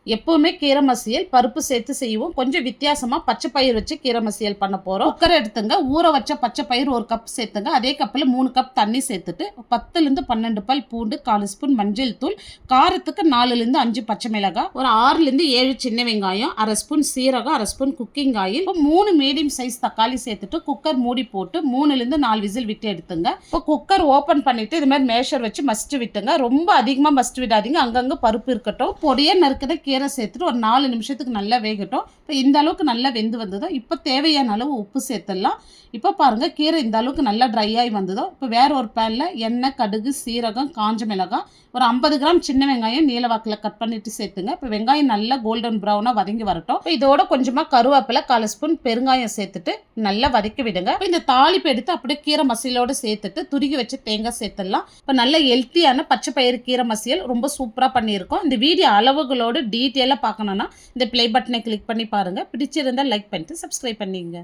எப்பவுமே கீரை மசியல் பருப்பு சேர்த்து செய்வோம். கொஞ்சம் வித்தியாசமா பச்சை பயிர் வச்சு கீரை மசியல் பண்ண போறோம். குக்கர் எடுத்துங்க. ஊற வச்ச பச்சை பயிர் 1 கப் சேர்த்துங்க. அதே கப்பில் 3 கப் தண்ணி சேர்த்துட்டு 10லிருந்து 12 பல் பூண்டு, 1/4 ஸ்பூன் மஞ்சள் தூள், காரத்துக்கு 4லிருந்து 5 பச்சை மிளகாய், ஒரு 6லிருந்து 7 சின்ன வெங்காயம், 1/2 ஸ்பூன் சீரகம், 1/2 spoon cooking oil, 3 medium size தக்காளி சேர்த்துட்டு குக்கர் மூடி போட்டு 3லிருந்து 4 விசில் விட்டு எடுத்துங்க. இப்போ குக்கர் ஓப்பன் பண்ணிட்டு இது மாதிரி மேஷர் வச்சு மஸ்ட் விட்டுங்க. ரொம்ப அதிகமாக மஸ்ட் விடாதீங்க. அங்கங்கே பருப்பு இருக்கட்டும். பொடியை நறுக்கிற கீரை சேர்த்துட்டு ஒரு 4 நிமிஷத்துக்கு நல்லா வேகட்டும். இப்போ இந்த அளவுக்கு நல்லா வெந்து வந்ததோ இப்போ தேவையான அளவு உப்பு சேர்த்துடலாம். இப்போ பாருங்கள் கீரை இந்த அளவுக்கு நல்லா ட்ரை ஆகி வந்ததோ இப்போ வேற ஒரு பேனில் எண்ணெய், கடுகு, சீரகம், காஞ்ச மிளகாய், ஒரு 50 கிராம் சின்ன வெங்காயம் நீளவாக்கில் கட் பண்ணிட்டு சேர்த்துங்க. இப்போ வெங்காயம் நல்லா கோல்டன் ப்ரௌனாக வதங்கி வரட்டும். இப்போ இதோட கொஞ்சமாக கருவேப்பிலை, 1/4 ஸ்பூன் பெருங்காயம் சேர்த்துட்டு நல்லா வதக்கி விடுங்க. இப்போ இந்த தாளிப்பு எடுத்து அப்படியே கீரை மசியலோடு சேர்த்துட்டு துருகி வச்சு தேங்காய் சேர்த்துடலாம். இப்போ நல்ல ஹெல்த்தியான பச்சை பயிறு கீரை மசியல் ரொம்ப சூப்பராக பண்ணியிருக்கோம். இந்த வீடியோ அளவுகளோடு டீட்டெயிலாக பார்க்கணுன்னா இந்த ப்ளே பட்டனை கிளிக் பண்ணி பாருங்கள். பிடிச்சிருந்தால் லைக் பண்ணிட்டு சப்ஸ்கிரைப் பண்ணிங்க.